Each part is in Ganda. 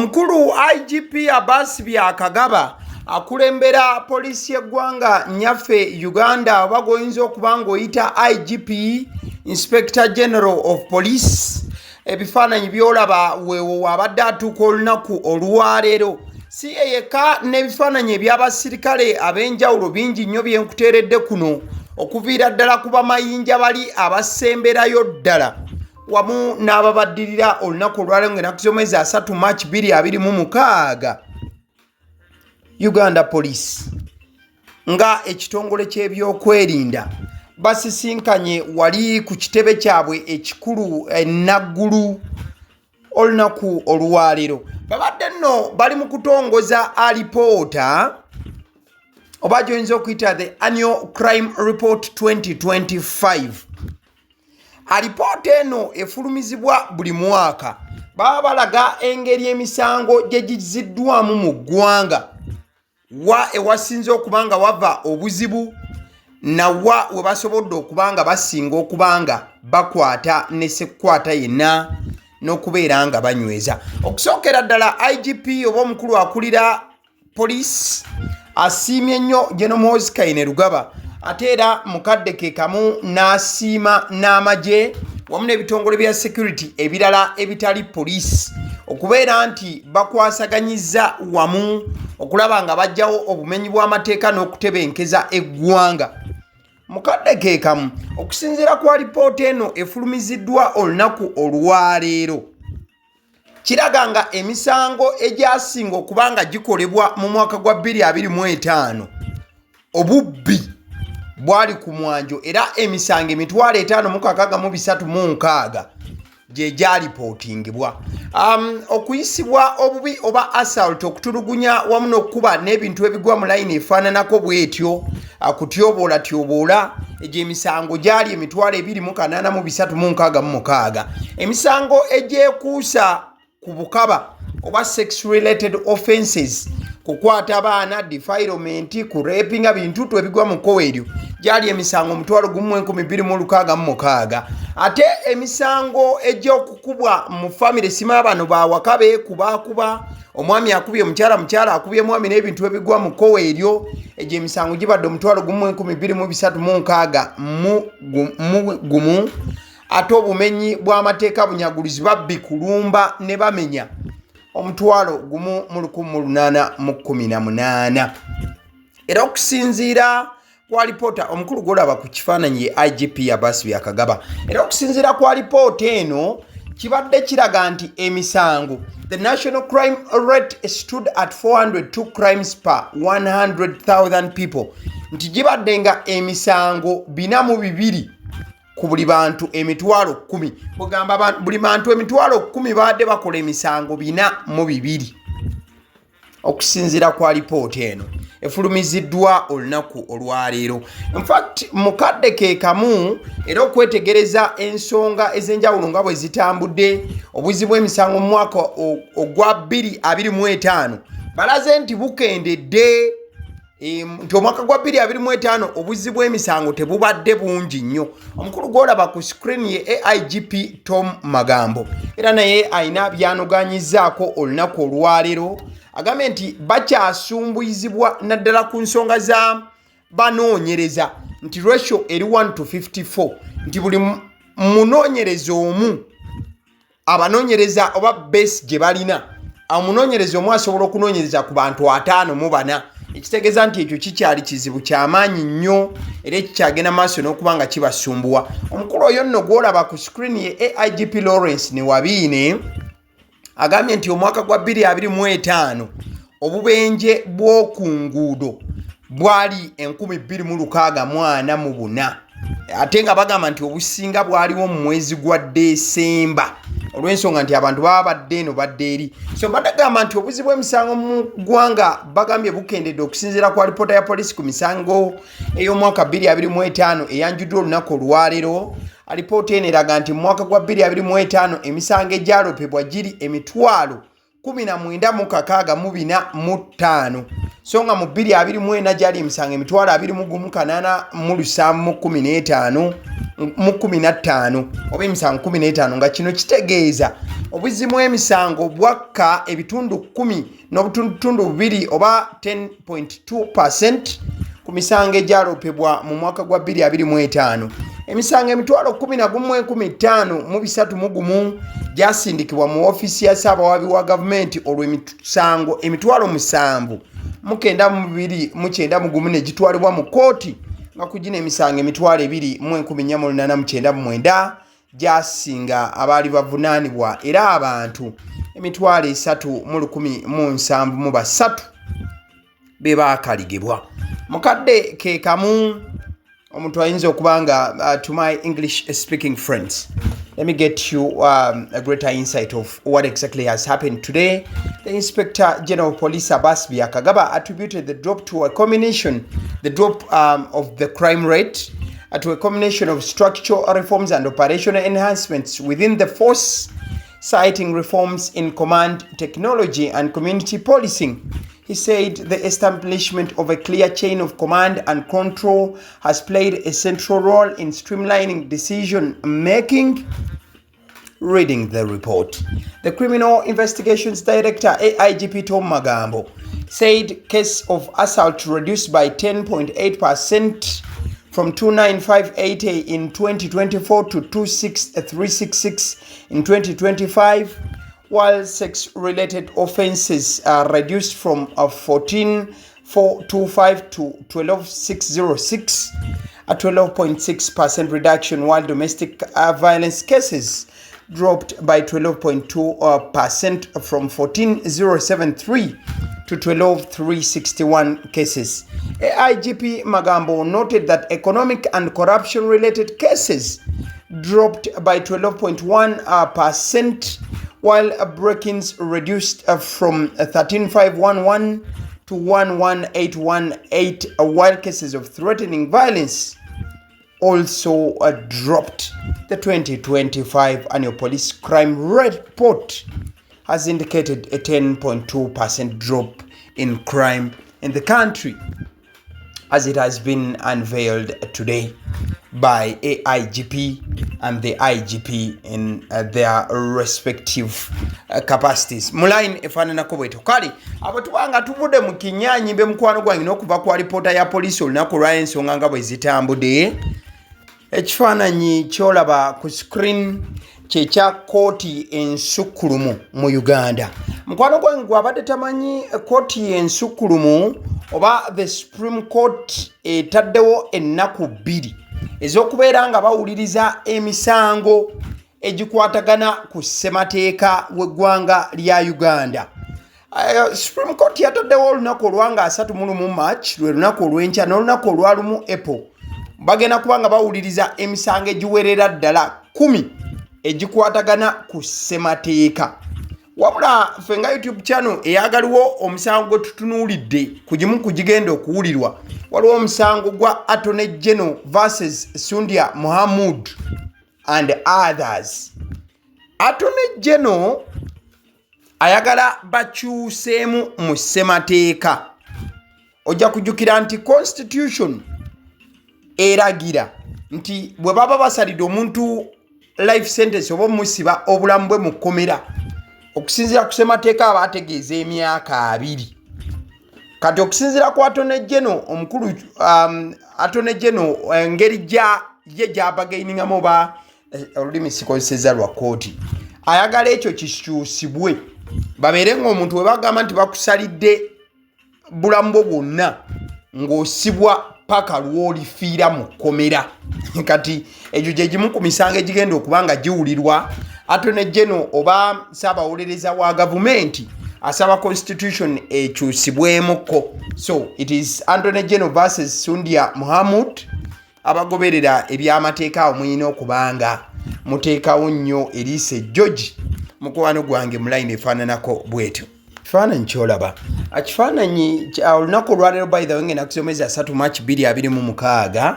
Omukulu IGP Abbas Byakagaba akulembera polisi y'eggwanga nyaffe Uganda bagoyinza okuba ng'oyita IGP Inspector General of Police. Ebifaananyi byolaba weewo abadde atuuka olunaku olwaleero si yeka n'ebifaananyi eby'abasirikale ab'enjawulo bingi nnyo bye nkuteeredde kuno okuviira ddala ku bamayinja bali abasemberayo ddala wamu n'ababaddirira olunaku olwaleero ng'ennaku z'omwezi 3 March 2026. Uganda Police nga ekitongole ky'ebyokwerinda basisinkanye wali ku kitebe kyabwe ekikulu naggulu olunaku olwaleero. Babadde nno bali mu kutongoza Alipoota oba gyoyinza okuyita the Annual Crime Report 2025. Alipoota eno efulumizibwa buli mwaka. Baba balaga engeri emisango gye giziddwamu mu ggwanga wa ewasinze okubanga wava obuzibu na wa we basobodde okubanga basinga okubanga bakwata ne sekukwata yenna n'okubeera nga banyweza. Okusookera ddala IGP oba omukulu akulira police asiimye nnyo General Kaine Rugaba ate era mukadde ke kamu n'asiima n'amagye wamu n'ebitongole bya security ebirala ebitali police okubeera nti bakwasaganyizza wamu okulaba nga bajjawo obumenyi bw'amateeka n'okutebenkeza eggwanga. Mukadde ke kamu okusinziira ku alipoota eno efulumiziddwa olunaku olwaleero kiraga nga emisango egyasinga okuba nga gikolebwa mu mwaka gwa 2025 obubbi bwali ku mwanjo era emisango 5,636 gye gyalipootingibwa. Okuyisibwa obubi oba assault okutulugunya wamu n'okuba n'ebintu ebigwa mu layini efaananako bw'etyo akutyoboola egyo emisango gyali 2,836. Emisango egyekuusa ku bukaba oba sex related offenses kukwata abaana defilement ku rapinga bintu ebigwa mu kkowa eryo gyali emisango 1,266. ate emisango egy'okukubwa mu family sima bano bawaka beekubakuba omwami akubye mukyala akubye mwami n'ebintu ebigwa mu kkowa eryo egyo emisango gibadde 1,236 ate obumenyi bw'amateeka bunyagulizi babbi kulumba ne bamenya 1,1818. era okusinziira ku alipoota omukulu golaba ku kifaananyi ye IGP Abbas Byakagaba era okusinziira ku alipoota eno kibadde kiraga nti emisango the national crime rate stood at 402 crimes per 100,000 people nti gibadde nga emisango 402 ku buli bantu 10,000 bugamba buli bantu 10,000 badde bakola emisango 402 okusinziira ku alipoota eno efulumiziddwa olunaku olwaleero. In fact mukadde ke kamu era okwetegereza ensonga ez'enjawulo nga bwe zitambudde obuzibu emisango mu mwaka ogwa 2025 balaze nti bukendedde nti omwaka gwa 2025 obuzibu bw'emisango tebubadde bungi nnyo. Omukulu gw'olaba ku screen ye AIGP Tom Magambo era naye ayina byanoganyizaako olunaku olwaleero agambye nti bakyasumbuyizibwa naddala ku nsonga za banoonyereza nti ratio eri 1:54 nti buli munoonyereza omu abanoonyereza oba base gye balina omunoonyereza omu asobola okunoonyereza ku bantu 54 ekitegeeza nti ekyo kikyali kizibu kyamaanyi nnyo era ekikyagenda maaso n'okuba nga kibasumbuwa. Omukulu oyo nno gw'olaba ku screen ye AIGP Lawrence ne Wabiine agambye nti omwaka gwa 2025 obubenje bw'oku nguudo bwali 2,644 ate nga bagamba nti obusinga bwaliwo mu mwezi gwa Desemba olw'ensonga nti abantu baba badde eno badde eri. So badagamba nti obuzibu bw'emisango mu ggwanga bagambye bukendedde okusinziira ku alipoota ya polisi ku misango ey'omwaka 2025 eyanjuddwa olunaku olwaleero. Alipoota eno eraga nti mu mwaka gwa 2025 emisango egyalopebwa giri 19,645 so nga mu 2024 gyali emisango emitwalo 21,715 oba emisango 15 nga kino kitegeeza obuzimu emisango bwakka ebitundu 10 n'obutundu 2 oba 10.2% ku misango egyalopebwa mu mwaka gwa 2025. Emisango emitwalo 11,15 gyasindikibwa mu ofiisi ya Ssaabawabi wa gavumenti olw'emisango emitwalo 7,991 ne gitwalibwa mu Kooti nga kugina emisango emitwalo 2,499 gyasinga abaali bavunaanibwa era abantu emitwalo 3,173 be baakaligibwa. Mukadde ke kamu omuntu ayinza okubanga to my English speaking friends, let me get you a greater insight of what exactly has happened today. The Inspector General of Police Abbas Byakagaba attributed the drop to a combination, of the crime rate, to a combination of structural reforms and operational enhancements within the force, citing reforms in command technology and community policing. He said the establishment of a clear chain of command and control has played a central role in streamlining decision making. Reading the report, the Criminal Investigations Director, AIGP Tom Magambo, said case of assault reduced by 10.8% from 29580 in 2024 to 26366 in 2025, while sex-related offenses are reduced from 14,425 to 12,606, a 12.6% reduction, while domestic violence cases dropped by 12.2% from 14,073 to 12,361 cases. AIGP Magambo noted that economic and corruption-related cases dropped by 12.1%, while break-ins reduced from 13,511 to 11,818, while cases of threatening violence also dropped. The 2025 annual police crime report has indicated a 10.2% drop in crime in the country, as it has been unveiled today by AIGP and the IGP in their respective capacities. Mulain efanana kobweto kali abatubanga tuvude mu kinyanyi be mukwano gwange n'okuva ku alipoota ya poliisi olunaku lw'ensonga nga bwe zitambudde. Ekifaananyi kyolaba ku screen kyekya Kooti ensukkulumu mu Uganda. Mukwano gwange gwabadde tamanyi Kooti ensukkulumu oba the Supreme Court etaddewo ennaku 2 ez'okubeera nga bawuliriza emisango egikwatagana ku ssemateeka w'eggwanga lya Uganda. Supreme Court yataddewo olunaku olwanga 31 March lwe lunaku olw'enkya n'olunaku olwalumu April. Bagenda kubanga bawuliriza emisango egiwerera ddala 10 egikwatagana ku ssemateeka. Wabula ffe nga YouTube channel eyagaliwo omusango gwe tutunuulidde kugimu kugigenda okuwulirwa. Waliwo omusango gwa Attorney General versus Sundia Mohamud and others. Attorney General ayagala bakyuseemu mu ssemateeka. Ojja kujjukira nti Constitution eragira nti bwe baba basalidde omuntu life sentence oba musiba obulamu bwe mu kkomera okusinziira ku ssemateeka abategeeza emyaka 2. Kati okusinziira ku Attorney General omukulu Attorney General engeri gy'abagainingamu oba olulimi sikozesezza lwa kooti ayagala ekyo kikyusibwe babeere ng'omuntu we bagamba nti bakusalidde bulamu bwo bwonna ng'osibwa paka lw'olifiira mu kkomera. Kati egyo gye gimu ku misango egigenda okuba nga giwulirwa. Attorney General oba ssaabawolereza wa gavumenti asaba Constitution ekyusibwemuko. So it is Attorney General versus Sundia Mohamud abagoberera ebyamateeka awo muyina okubanga muteekawo nnyo eriise George mukwano gwange mulayini efaananako bwetyo. Kifaananyi kyolaba kifaananyi olunaku olwaleero by the way ngenda kusomeza 3 March 2026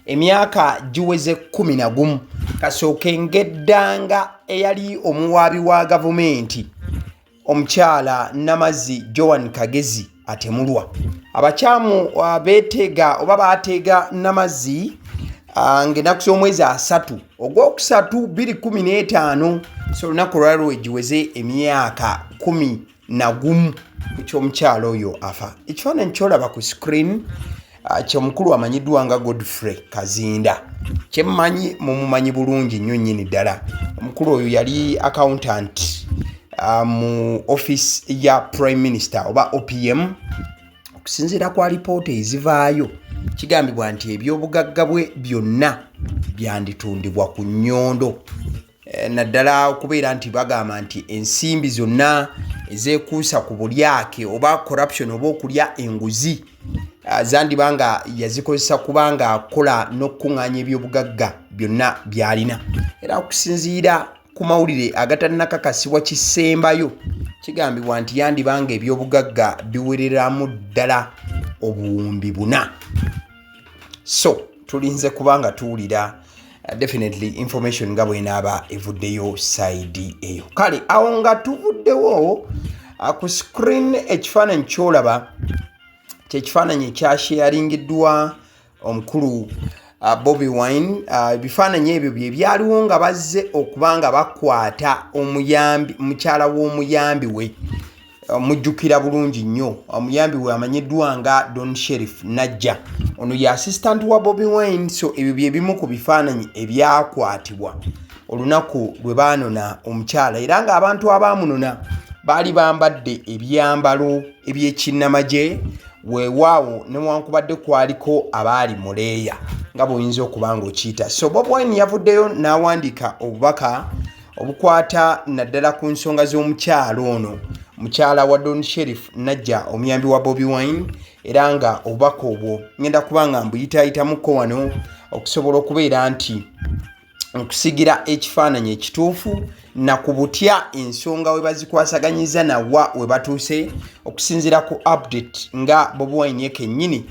emyaka giweze 11 kasooke ng'eddanga eyali omuwaabi wa gavumenti omukyala Namazzi Joan Kagezi atemulwa. Abakyamu beetega oba baateega n'amazzi ng'ennaku z'omwezi 3 Ogwokusatu 2015 so olunaku lwalwo egiweze emyaka 11 ky'omukyalo oyo afa. Ekifaananyi ky'olaba ku screen ky'omukulu amanyiddwa nga Godfrey Kazinda. Kyemmanyi mumumanyi bulungi nnyo nnyini ddala. Omukulu oyo yali accountant mu office ya Prime Minister oba OPM. Okusinziira ku alipoota ezivaayo kigambibwa nti ebyobugagga bwe byonna byanditundibwa ku nnyondo. Naddala okubeera nti bagamba nti ensimbi zonna ezeekuusa ku bulyake oba corruption oba okulya enguzi zandibanga yazikozesa kubanga akola n'okuŋŋaanya ebyobugagga byonna byalina. Era okusinziira ku mawulire agatannakakasibwa kisembayo kigambibwa nti yandibanga ebyobugagga biwereramu ddala obuwumbi 4. So tulinze kubanga tuwulira definitely information nga bw'enaaba evuddeyo side eyo. Kale awo nga tuvuddewo ku screen ekifaananyi ky'olaba kyekifaananyi ekyasharingiddwa omukulu Bobi Wine. Ebifaananyi ebyo bye byaliwo nga bazze okubanga bakwata mukyala w'omuyambi we. Mujjukira bulungi nnyo omuyambi we amanyiddwa nga Don Sheriff Najja. Ono ye assistant wa Bobi Wine. So ebyo bye bimu ku bifaananyi ebyakwatibwa olunaku lwe baanona omukyala, era ng'abantu abaamunona baali bambadde ebyambalo ebyekinnamagye, weewaawo newankubadde kwaliko abaali muleeya nga bw'oyinza okuba ng'okiyita. So Bobi Wine yavuddeyo n'awandiika obubaka obukwata naddala ku nsonga z'omukyalo ono, mukyala wa Don Sheriff Najja omuyambi wa Bobi Wine, era nga obubaka obwo ngenda kuba nga mbuyitaayitamuko wano okusobola okubeera nti okusigira ekifaananyi ekituufu na ku butya ensonga we bazikwasaganyiza nawa we batuuse, okusinziira ku update nga Bobi Wine kennyini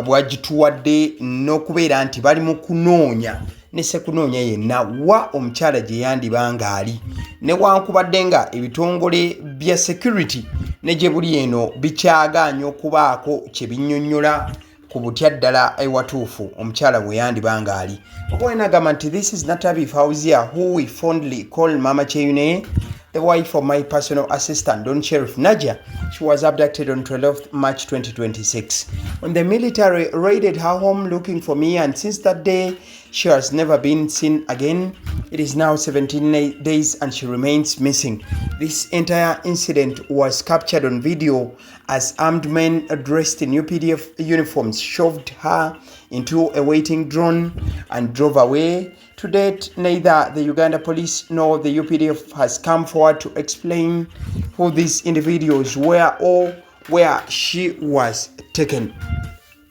bwagituwadde, n'okubeera nti bali mu kunoonya ne sekunoonya yenna wa omukyala gye yandibanga ali, newankubadde nga ebitongole bya security ne gye buli eno bikyagaanya okubaako kye binnyonnyola ku butya ddala ewatuufu omukyala bwe yandibanga ali. Okwena agamba nti this is Natabi Fauzia, who we fondly call Mama Cheyune, the wife of my personal assistant Don Sheriff Najja. She was abducted on 12th March 2026 when the military raided her home looking for me, and since that day she has never been seen again. It is now 17 days and she remains missing. This entire incident was captured on video as armed men dressed in UPDF uniforms shoved her into a waiting drone and drove away. To date, neither the Uganda police nor the UPDF has come forward to explain who these individuals were or where she was taken.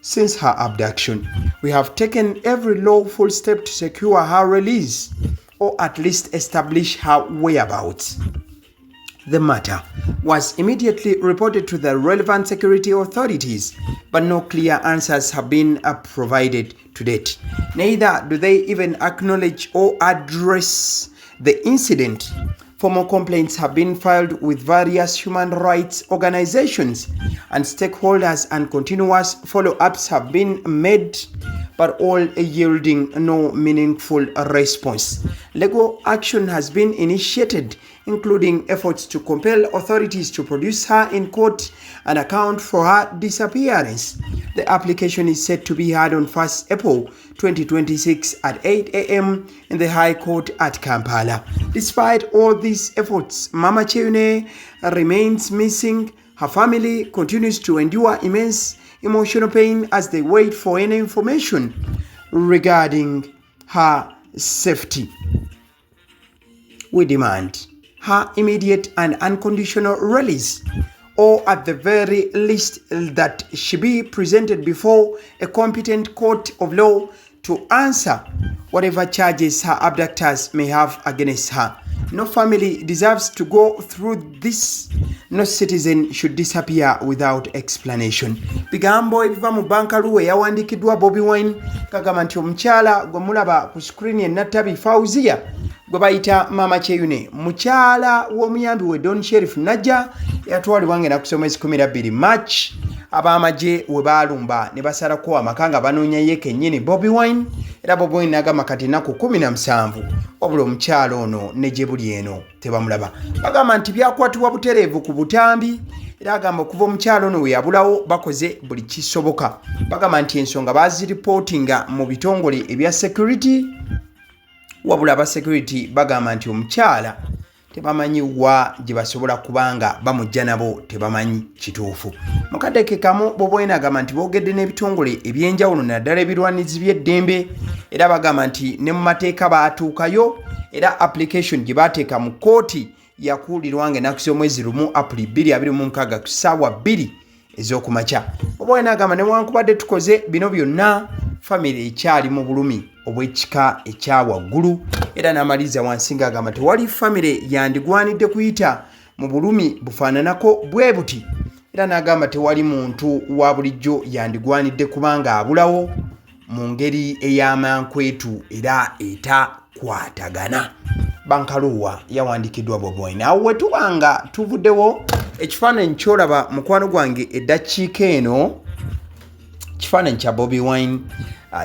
Since her abduction, we have taken every lawful step to secure her release or at least establish her whereabouts. The matter was immediately reported to the relevant security authorities, but no clear answers have been provided to date. Neither do they even acknowledge or address the incident. Formal complaints have been filed with various human rights organizations and stakeholders, and continuous follow-ups have been made, but all yielding no meaningful response. Legal action has been initiated, including efforts to compel authorities to produce her in court and account for her disappearance. The application is set to be heard on 1st April 2026 at 8 a.m. in the High Court at Kampala. Despite all these efforts, Mama Cheyune remains missing. Her family continues to endure immense emotional pain as they wait for any information regarding her safety. We demand her immediate and unconditional release, or at the very least that she be presented before a competent court of law to answer whatever charges her abductors may have against her. No family deserves to go through this. No citizen should disappear without explanation. Bigambo ebiva mu bankaluwe yawandikiddwa Bobi Wine kagamba nti omukyala gwe mulaba ku screen Natabi Fauzia gwe bayita Mama Cheyune, mukyala w'omuyambi we Don Sheriff Najja, yatwalibwa ng'ennaku z'omwezi 12 March ab'amagye we baalumba ne basalako amaka nga banoonya ye kennyini Bobi Wine era Bobi Wine n'agamba kati ennaku 17 wabula omukyalo ono ne gye buli eno tebamulaba. Bagamba nti byakwatibwa butereevu ku butambi era agamba okuva omukyalo ono we yabulawo bakoze buli kisoboka. Bagamba nti ensonga baaziripootinga mu bitongole ebya security wabula aba security bagamba nti omukyala tebamanyiwa gye basobola kubanga bamujja nabo tebamanyi kituufu. Mukaddeke kamu Bobi Wine agamba nti boogedde n'ebitongole ebyenjawulo naddala ebirwanizi by'eddembe era bagamba nti ne mu mateeka baatuukayo era application gye baateeka mu kooti yakuulirwa ng'ennaku z'omwezi lumu April 2026 ku ssaawa 2 ez'okumakya. Bobi Wine agamba newankubadde tukoze bino byonna famire ekyali mu bulumi obw'ekika ekya waggulu era n'amaliza wansi ng'agamba tewali famire yandigwanidde kuyita mu bulumi bufaananako bwe buti era n'agamba tewali muntu wa bulijjo yandigwanidde kubanga abulawo mu ngeri ey'amankwetu era etakwatagana. Bankaluwa yawandikiddwa Bobi Wine. Awo we tuba nga tuvuddewo ekifaananyi kyolaba mukwano gwange eddakiika eno kifaananyi kya Bobi Wine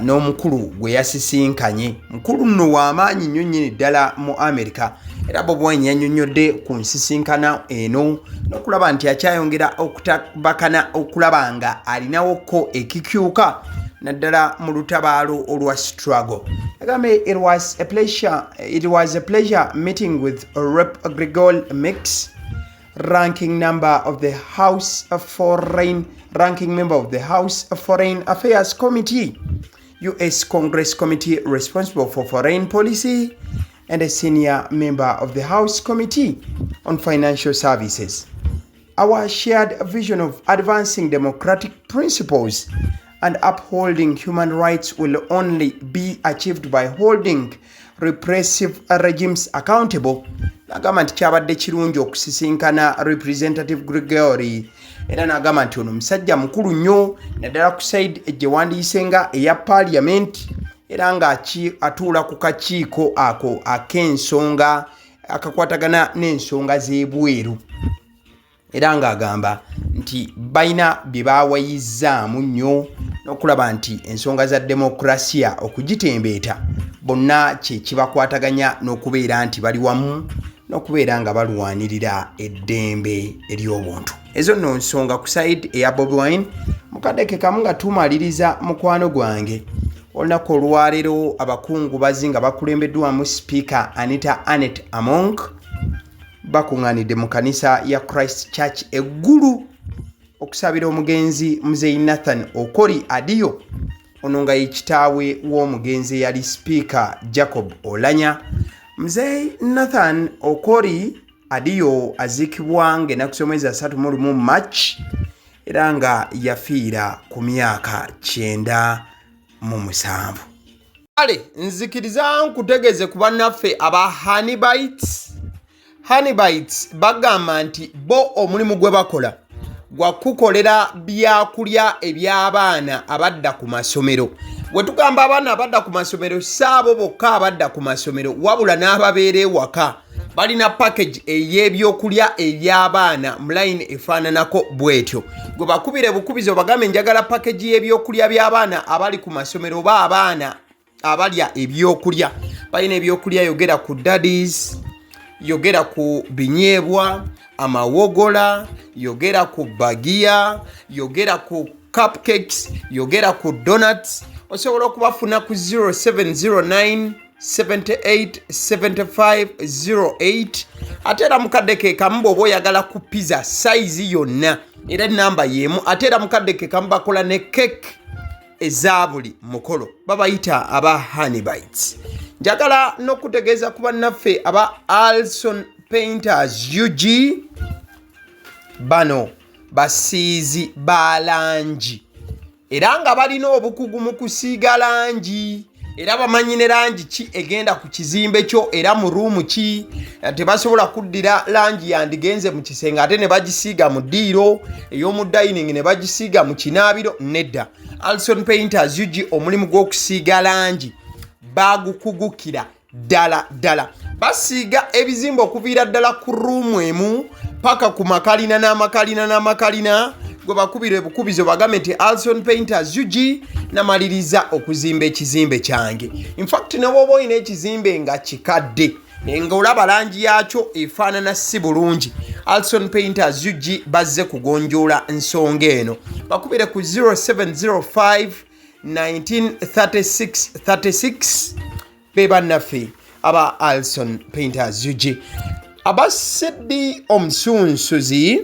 n'omukulu gwe yasisinkanye. Mukulu nno w'amaanyi nnyo nnyini ddala mu Amerika era Bobi Wine yannyonnyodde ku nsisinkana eno n'okulaba nti akyayongera okutabakana okulaba nga alinawokko ekikyuka naddala mu lutabaalo olwa struggle. Agambe it was a pleasure meeting with Rep. Gregory Mix, ranking member of the House Foreign Affairs Committee, U.S. Congress Committee responsible for foreign policy, and a senior member of the House Committee on Financial Services. Our shared vision of advancing democratic principles and upholding human rights will only be achieved by holding repressive regimes accountable. N'agamba nti kyabadde kirungi okusisinkana Representative Gregory era n'agamba nti ono musajja mukulu nnyo naddala ku side gye wandiise nga eya Parliament era nga atuula ku kakiiko ako ak'ensonga akakwatagana n'ensonga z'ebweru era ng'agamba nti balina bye baawayizzaamu nnyo n'okulaba nti ensonga za demokrasiya okugitembeeta bonna kye kibakwataganya n'okubeera nti bali wamu n'okubeera nga balwanirira eddembe ery'obuntu. Ezo nno nsonga ku side eya Bobi Wine. Mukaddeke kamu nga tumaliriza mukwano gwange olunaku olwaleero abakungubazi nga bakulembeddwamu Speaker Anita Anet Among bakuŋŋaanidde mu kanisa ya Christ Church eggulu okusabira omugenzi Muzeeyi Nathan Okori Adio ono nga ye kitaawe w'omugenzi eyali Speaker Jacob Olanya. Muzeeyi Nathan Okori Adio aziikibwa ng'ennaku z'omwezi 31 March era nga yafiira ku myaka 97. Kale nzikiriza nkutegeeze ku bannaffe aba Honeybites bagamba nti bo omulimu gwe bakola gwa kukolera byakulya eby'abaana abadda ku masomero. Bwe tugamba abaana abadda ku masomero saabo bokka abadda ku masomero wabula n'ababeera ewaka balina package ey'ebyokulya eby'abaana mu line efaananako bwetyo. Gwe bakubire bukubizi obagambe njagala package y'ebyokulya by'abaana abali ku masomero oba abaana abalya ebyokulya. Balina ebyokulya yogera ku daddies, yogera ku binyeebwa, amawogola, yogera ku bagiya, yogera ku cupcakes, yogera ku donuts. Osobola okubafuna ku 0709 787508 ate era mukaddeke kamu bw'oba oyagala ku pizza size yonna era namba y'emu. Ate era mukaddeke kamu bakola ne cake eza buli mukolo babayita aba Honeybites. Njagala n'okutegeeza ku bannaffe aba Alson Painters UG bano basiizi ba langi era nga balina obukugu mu kusiiga langi era bamanyi ne langi ki egenda ku kizimbe kyo era mu ruumu ki. Tebasobola kuddira langi yandigenze mu kisenge ate ne bagisiiga mu ddiiro ey'omu dining ne bagisiiga mu kinaabiro. Nedda, Alson Painters UG omulimu gw'okusiiga langi bagukugukira ddala. Basiiga ebizimbe okuviira ddala ku ruumu emu paka ku makalina n'amakalina gwe bakubira ebukubizo bagambe nti Alson Painters UG namaliriza okuzimba ekizimbe kyange. In fact ne bwoba olina ekizimbe nga kikadde nga olaba langi yakyo efaanana si bulungi, Alson Painters UG bazze kugonjoola ensonga eno. Bakubire ku 0705 1936 be bannaffe aba Alson Painters UG. Aba Sedi Omusunsuzi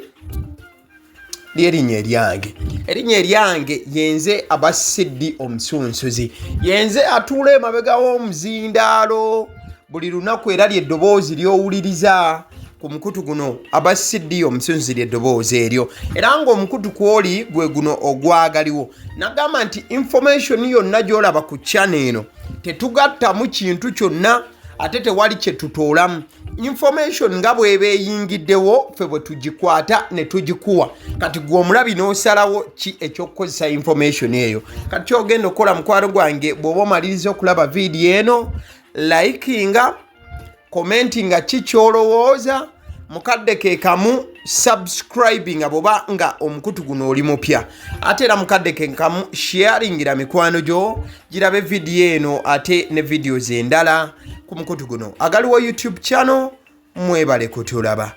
lyerinnya eryange. Erinnya eryange yenze aba Sedi Omusunsuzi. Yenze atuula emabega w'omuzindaalo buli lunaku era ly'eddoboozi ly'owuliriza ku mukutu guno aba Sedi Omusunsuzi ly'eddoboozi eryo. Era ng'omukutu kwoli gwe guno ogwagaliwo. Nagamba nti information yonna gy'olaba ku channel eno tetugattamu kintu kyonna ate tewali kye tutoolamu. Information nga bw'eba eyingiddewo ffe bwe tugikwata ne tugikuwa. Kati gwe omulabi n'osalawo ki eky'okukozesa information eyo. Kati ky'ogenda okukola mukwano gwange bw'oba omaliriza okulaba vidiyo eno, likinga, commentinga ki ky'olowooza, mukadde ke kamu subscribinga bw'oba nga omukutu guno oli mupya. Ate era mukadde ke kamu sharingira mikwano gyo girabe vidiyo eno ate ne videos endala ku mukutu guno. Agaliwo YouTube channel, mwebale kutulaba.